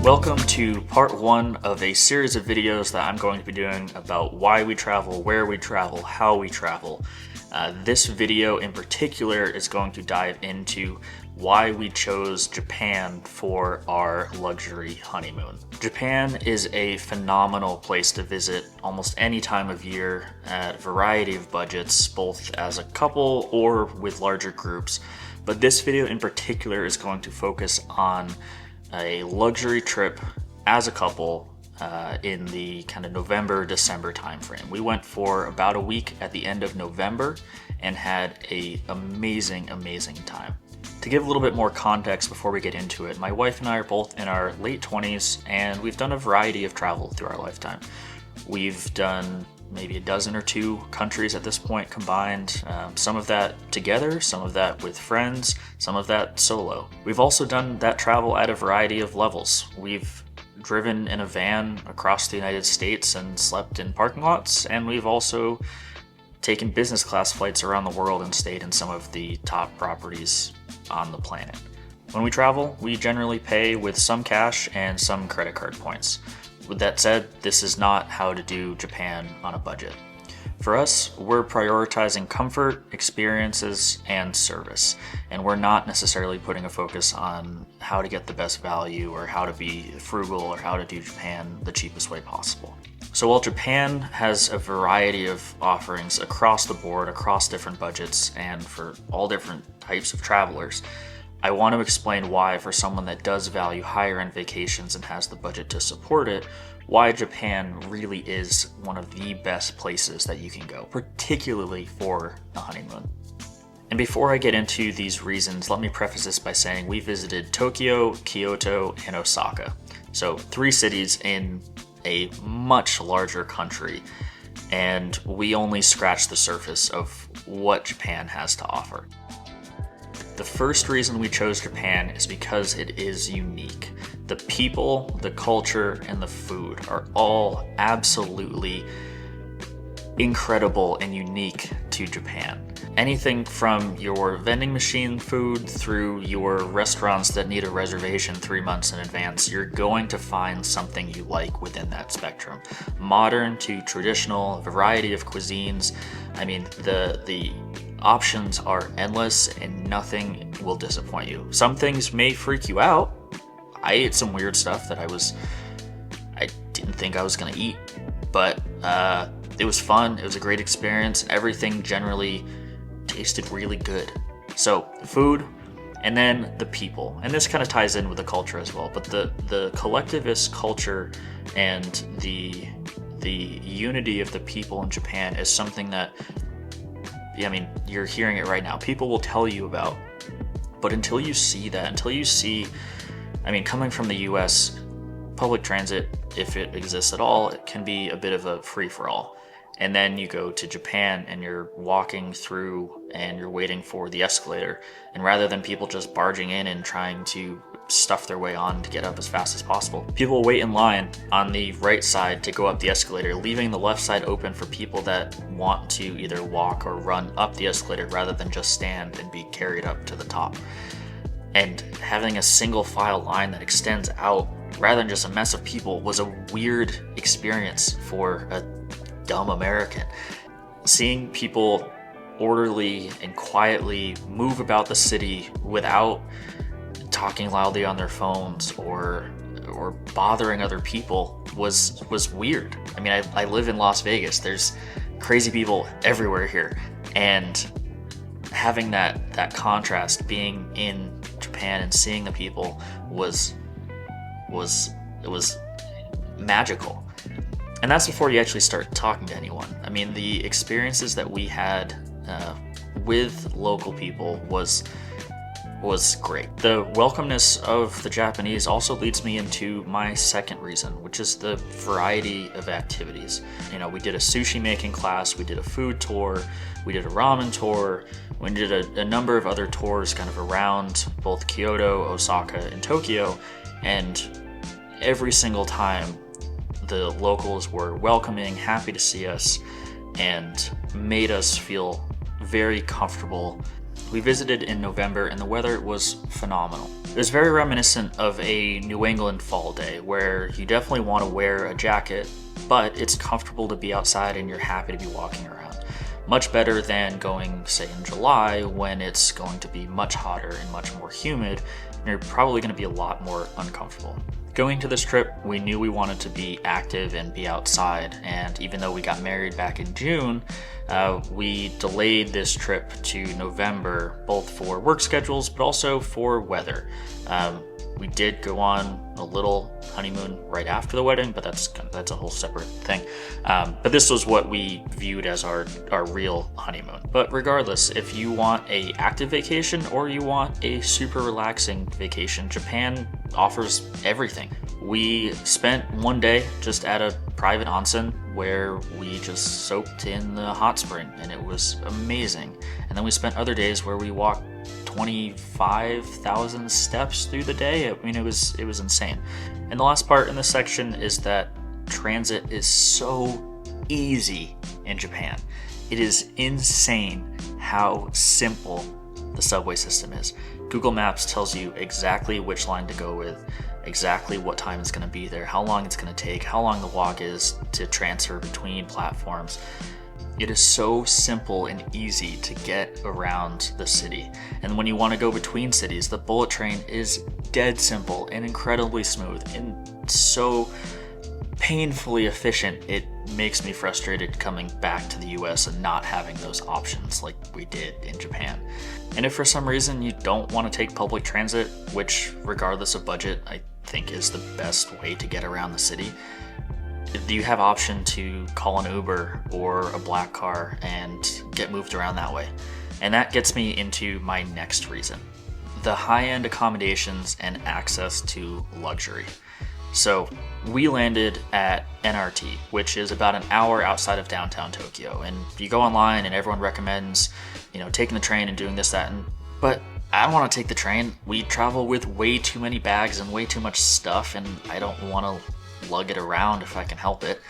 Welcome to part one of a series of videos that I'm going to be doing about why we travel, where we travel, how we travel. This video in particular is going to dive into why we chose Japan for our luxury honeymoon. Japan is a phenomenal place to visit almost any time of year at a variety of budgets, both as a couple or with larger groups. But this video in particular is going to focus on a luxury trip as a couple in the kind of November, December timeframe. We went for about a week at the end of November and had an amazing time. To give a little bit more context before we get into it, my wife and I are both in our late 20s and we've done a variety of travel through our lifetime. We've done maybe a dozen or two countries at this point combined, some of that together, some of that with friends, some of that solo. We've also done that travel at a variety of levels. We've driven in a van across the United States and slept in parking lots, and we've also taken business class flights around the world and stayed in some of the top properties on the planet. When we travel, we generally pay with some cash and some credit card points. With that said, this is not how to do Japan on a budget. For us, we're prioritizing comfort, experiences, and service, and we're not necessarily putting a focus on how to get the best value or how to be frugal or how to do Japan the cheapest way possible. So while Japan has a variety of offerings across the board, across different budgets, and for all different types of travelers, I want to explain why, for someone that does value higher end vacations and has the budget to support it, why Japan really is one of the best places that you can go, particularly for a honeymoon. And before I get into these reasons, let me preface this by saying we visited Tokyo, Kyoto, and Osaka. So 3 cities in a much larger country, and we only scratched the surface of what Japan has to offer. The first reason we chose Japan is because it is unique. The people, the culture, and the food are all absolutely incredible and unique to Japan. Anything from your vending machine food through your restaurants that need a reservation 3 months in advance, you're going to find something you like within that spectrum. Modern to traditional, a variety of cuisines. I mean, the options are endless and nothing will disappoint you. Some things may freak you out. I ate some weird stuff that I didn't think I was gonna eat, but it was fun. It was a great experience, and everything generally tasted really good. So food, and then the people, and this kind of ties in with the culture as well. But the collectivist culture and the unity of the people in Japan is something that, I mean, you're hearing it right now. People will tell you about, but until you see that, until you see, I mean, coming from the US, public transit, if it exists at all, it can be a bit of a free-for-all. And then you go to Japan and you're walking through and you're waiting for the escalator. And rather than people just barging in and trying to stuff their way on to get up as fast as possible, people wait in line on the right side to go up the escalator, leaving the left side open for people that want to either walk or run up the escalator rather than just stand and be carried up to the top. And having a single file line that extends out rather than just a mess of people was a weird experience for a dumb American. Seeing people orderly and quietly move about the city without talking loudly on their phones or bothering other people was weird. I mean, I live in Las Vegas. There's crazy people everywhere here, and having that contrast, being in Japan and seeing the people was magical. And that's before you actually start talking to anyone. I mean, the experiences that we had with local people was great. The welcomeness of the Japanese also leads me into my second reason, which is the variety of activities. You know, we did a sushi making class, we did a food tour, we did a ramen tour, we did a number of other tours kind of around both Kyoto, Osaka, and Tokyo, and every single time the locals were welcoming, happy to see us, and made us feel very comfortable We visited in November and the weather was phenomenal. It was very reminiscent of a New England fall day where you definitely want to wear a jacket, but it's comfortable to be outside and you're happy to be walking around. Much better than going, say, in July when it's going to be much hotter and much more humid, and you're probably going to be a lot more uncomfortable. Going to this trip, we knew we wanted to be active and be outside, and even though we got married back in June, we delayed this trip to November, both for work schedules, but also for weather. We did go on a little honeymoon right after the wedding, but that's a whole separate thing. But this was what we viewed as our real honeymoon. But regardless, if you want a active vacation or you want a super relaxing vacation, Japan offers everything. We spent one day just at a private onsen where we just soaked in the hot spring, and it was amazing. And then we spent other days where we walked 25,000 steps through the day. I mean, it was insane. And the last part in this section is that transit is so easy in Japan. It is insane how simple the subway system is. Google Maps tells you exactly which line to go with, exactly what time it's going to be there, how long it's going to take, how long the walk is to transfer between platforms. It is so simple and easy to get around the city. And when you want to go between cities, the bullet train is dead simple and incredibly smooth and so painfully efficient. It makes me frustrated coming back to the US and not having those options like we did in Japan. And if for some reason you don't want to take public transit, which regardless of budget, I think is the best way to get around the city, you have option to call an Uber or a black car and get moved around that way. And that gets me into my next reason: the high-end accommodations and access to luxury. So we landed at NRT, which is about an hour outside of downtown Tokyo. And you go online and everyone recommends, taking the train and doing this, that, but I don't want to take the train. We travel with way too many bags and way too much stuff, and I don't want to lug it around if I can help it.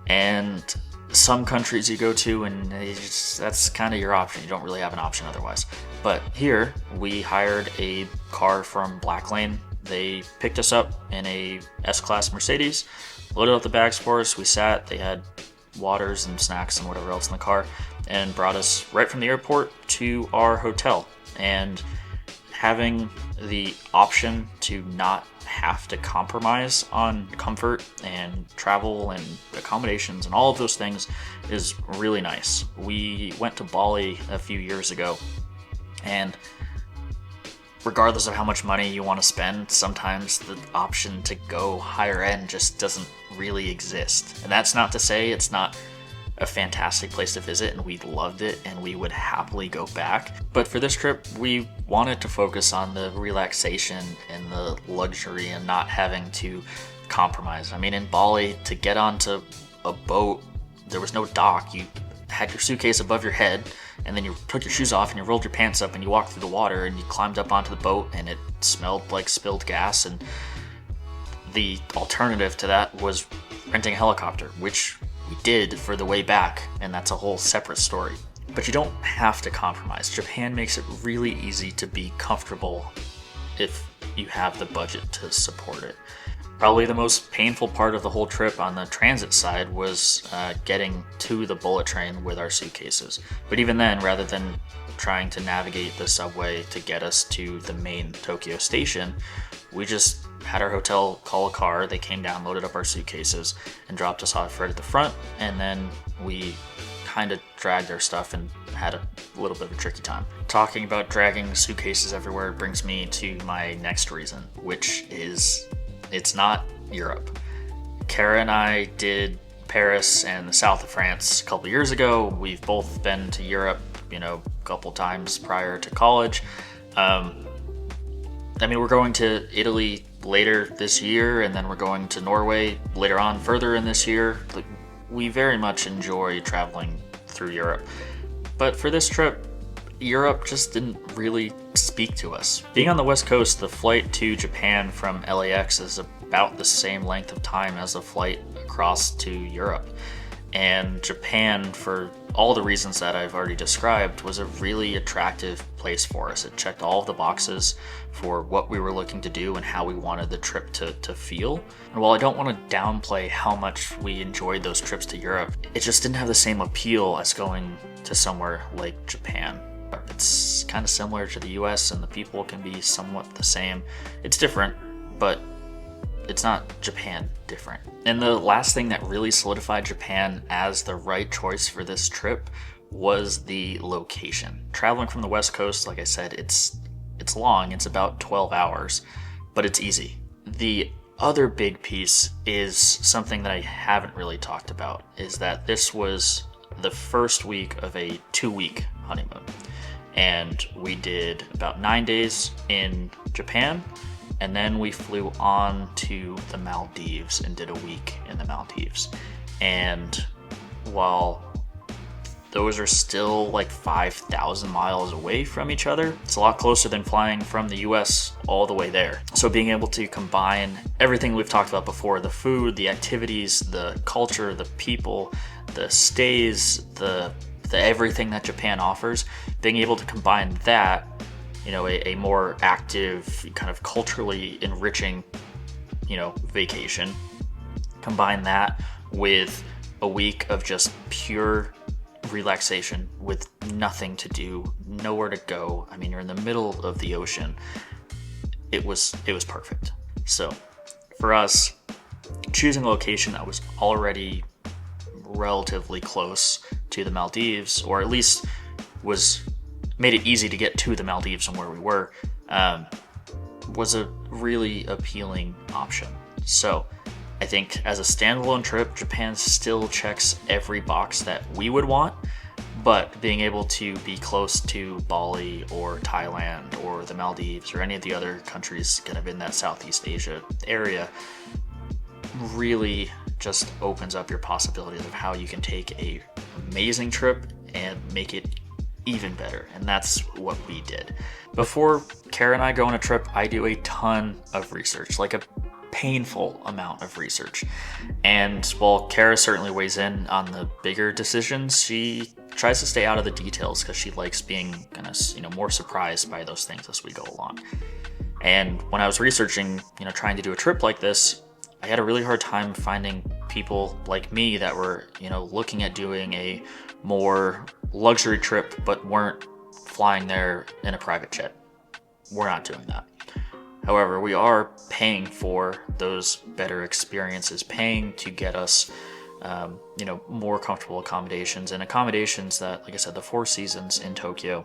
And some countries you go to and that's kind of your option. You don't really have an option otherwise. But here we hired a car from Blacklane. They picked us up in a S-Class Mercedes, loaded up the bags for us. We sat, they had waters and snacks and whatever else in the car, and brought us right from the airport to our hotel. And having the option to not have to compromise on comfort and travel and accommodations and all of those things is really nice. We went to Bali a few years ago, and regardless of how much money you want to spend, sometimes the option to go higher end just doesn't really exist. And that's not to say it's not a fantastic place to visit, and we loved it and we would happily go back. But for this trip, we wanted to focus on the relaxation and the luxury and not having to compromise. I mean, in Bali, to get onto a boat, there was no dock. You had your suitcase above your head, and then you took your shoes off and you rolled your pants up and you walked through the water and you climbed up onto the boat, and it smelled like spilled gas. And the alternative to that was renting a helicopter, which we did for the way back, and that's a whole separate story. But you don't have to compromise. Japan makes it really easy to be comfortable if you have the budget to support it. Probably the most painful part of the whole trip on the transit side was getting to the bullet train with our suitcases. But even then, rather than trying to navigate the subway to get us to the main Tokyo station, we just had our hotel call a car. They came down, loaded up our suitcases, and dropped us off right at the front. And then we kind of dragged our stuff and had a little bit of a tricky time. Talking about dragging suitcases everywhere brings me to my next reason, which is it's not Europe. Kara and I did Paris and the south of France a couple years ago. We've both been to Europe, a couple times prior to college. We're going to Italy later this year, and then we're going to Norway later on further in this year. We very much enjoy traveling through Europe. But for this trip, Europe just didn't really speak to us. Being on the West Coast, the flight to Japan from LAX is about the same length of time as a flight across to Europe. And Japan, for all the reasons that I've already described, was a really attractive place for us. It checked all of the boxes for what we were looking to do and how we wanted the trip to feel. And while I don't want to downplay how much we enjoyed those trips to Europe, it just didn't have the same appeal as going to somewhere like Japan. It's kind of similar to the US and the people can be somewhat the same. It's different, but it's not Japan different. And the last thing that really solidified Japan as the right choice for this trip was the location. Traveling from the West Coast, like I said, it's long, it's about 12 hours, but it's easy. The other big piece is something that I haven't really talked about, is that this was the first week of a 2-week honeymoon. And we did about 9 days in Japan, and then we flew on to the Maldives and did a week in the Maldives. And while those are still like 5,000 miles away from each other, it's a lot closer than flying from the US all the way there. So being able to combine everything we've talked about before, the food, the activities, the culture, the people, the stays, the everything that Japan offers, being able to combine that, you know, a more active, kind of culturally enriching, you know, vacation, combine that with a week of just pure relaxation with nothing to do, nowhere to go. I mean, you're in the middle of the ocean. It was perfect. So for us, choosing a location that was already relatively close to the Maldives, or at least made it easy to get to the Maldives from where we were, was a really appealing option. So I think as a standalone trip, Japan still checks every box that we would want, but being able to be close to Bali or Thailand or the Maldives or any of the other countries kind of in that Southeast Asia area really just opens up your possibilities of how you can take a amazing trip and make it even better. And that's what we did. Before Kara and I go on a trip, I do a ton of research, like a painful amount of research. And while Kara certainly weighs in on the bigger decisions, she tries to stay out of the details because she likes being kind of, you know, more surprised by those things as we go along. And when I was researching, you know, trying to do a trip like this, I had a really hard time finding people like me that were, you know, looking at doing a more luxury trip but weren't flying there in a private jet. We're not doing that. However, we are paying for those better experiences, paying to get us, you know, more comfortable accommodations, and accommodations that, like I said, the Four Seasons in Tokyo,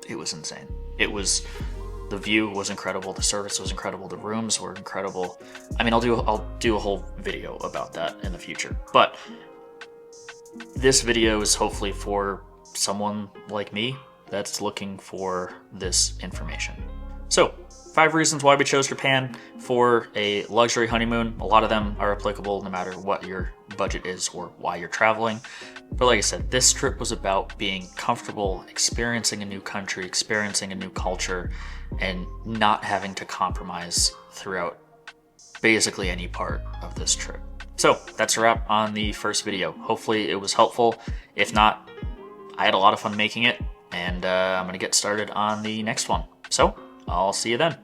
it was insane. The view was incredible, the service was incredible, the rooms were incredible. I mean, I'll do a whole video about that in the future. But this video is hopefully for someone like me that's looking for this information. So, 5 reasons why we chose Japan for a luxury honeymoon. A lot of them are applicable no matter what your budget is or why you're traveling. But like I said, this trip was about being comfortable, experiencing a new country, experiencing a new culture, and not having to compromise throughout basically any part of this trip. So that's a wrap on the first video. Hopefully it was helpful. If not, I had a lot of fun making it, and I'm gonna get started on the next one. So I'll see you then.